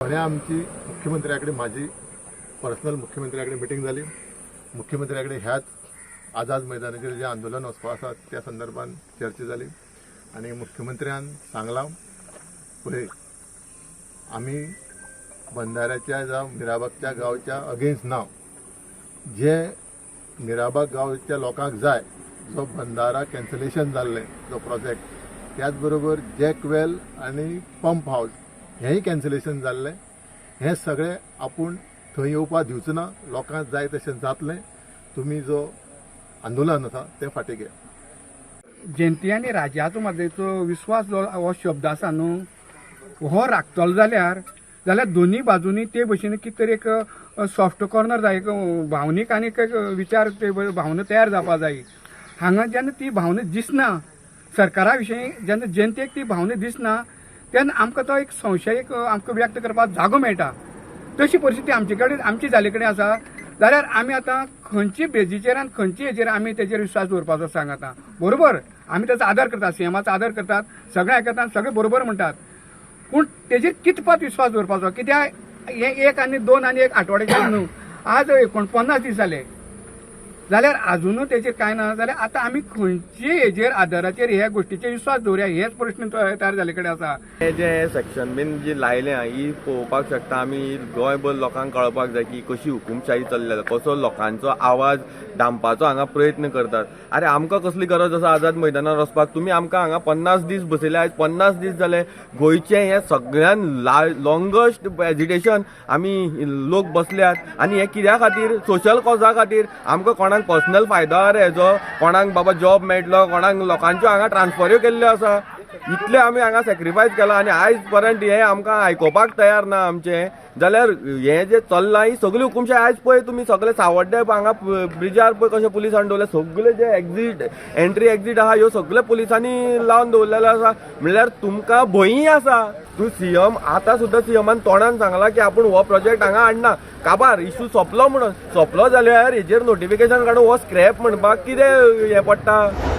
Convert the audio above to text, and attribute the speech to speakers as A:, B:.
A: फोण्या आमची मुख्यमंत्र्याकडे माझी पर्सनल मुख्यमंत्र्याकडे मिटींग झाली. मुख्यमंत्र्याकडे ह्याच आझाद मैदानाचेर जे आंदोलन वचपा आसा त्या संदर्भात चर्चा झाली आणि मुख्यमंत्र्यान सांगला पळय आम्ही बंधाऱ्याच्या जावं मिराबागच्या गांवच्या अगेन्स्ट ना. जे मिराबाग गांवच्या लोकांक जाय जो बंधारा कॅन्सलेशन जाल्ले जो प्रोजेक्ट त्याच बरोबर जॅक वेल आणि पंप हाऊस हेंय कॅन्सलेशन जाल्ले. हे सगळे आपूण थंय येवपा दिवचो ना. लोकांक जाय तशें जातलें. तुमी जो आंदोलन आसा तें फाटीं घे.
B: जयंती आनी राजाचो मदेचो विश्वास जो हो शब्द आसा न्हू हो राखतलो जाल्यार दोन्ही बाजूनी ते भशेन कितें तरी एक सॉफ्ट कॉर्नर जाय, एक भावनीक आनी एक विचार ते भावना तयार जावपा जाय. हांगा जेन्ना ती भावना दिसना सरकारा विशीं, जेन्ना जनतेक ती भावना दिसना तेन्ना आमकां तो एक संशय आमकां व्यक्त करपाक जागो मेळटा. तशी परिस्थिती आमचे कडेन आमची जाले कडेन आसा. जाल्यार आमी आतां खंयची बेजीचेर आनी खंयची हेचेर आमी तेचेर विश्वास दवरपाचो सांग. आतां बरोबर आमी ताचो आदर करतात, सीएमाचो आदर करतात, सगळे आयकतात, सगळे बरोबर म्हणटात, पूण तेचेर कितपत विश्वास दवरपाचो? कित्याक हे 1 आनी 2 आनी 1 आठवड्याचेर न्हू, आज 49 दीस जाले जाल्यार अजूनय तेचेर कांय ना. जाल्यार आतां आमी खंयचे हेचेर आदाराचेर ह्या गोष्टीचेर विश्वास दवरया हेच प्रश्न तयार जाले कडेन आसा.
C: हे जे सेक्शन बीन जी लायले ही पळोवपाक शकता आमी. गोंयभर लोकांक कळपाक जाय की कशी हुकुमशाही चल्ल्या, कसो लोकांचो आवाज दामपाचो हांगा प्रयत्न करतात. अरे आमकां कसली गरज आसा आझाद मैदानार वचपाक? तुमी आमकां हांगा 50 दीस बसयले. आयज 50 दीस जाले गोंयचे हे सगळ्यान लॉंगेस्ट एजिटेशन आमी लोक बसल्यात. आनी हे कित्या खातीर? सोशल कॉजा खातीर. आमकां कोणाक पर्सनल फायदो रे हेजो? कोणाक बाबा जॉब मेळटलो? कोणाक लोकांच्यो हांगा ट्रान्सफऱ्यो केल्ल्यो आसा? इतले आमी हांगा सॅक्रिफायस केला आनी आयज पर्यंत हे आमकां आयकोपाक तयार ना आमचे. जाल्यार हे जे चल्लां ही सगळी हुकुमशाही आयज पळय तुमी सगळे सावड्डे हांगा ब्रिजार पळय कशे पुलिसान दवरले. सगळे जे एक्झीट एंट्री एक्झीट आहा ह्यो सगळे पुलिसांनी लावन दवरलेलो आसा. म्हणल्यार तुमकां भंय आसा. तूं सीएम आतां सुद्दां सीएमान तोंडान सांगला की आपूण हो प्रोजेक्ट हांगा हाडना. काबार इशू सोंपलो म्हणून. सोंपलो जाल्यार हेजेर नोटिफिकेशन काडून हो स्क्रॅप म्हणपाक कितें हें पडटा?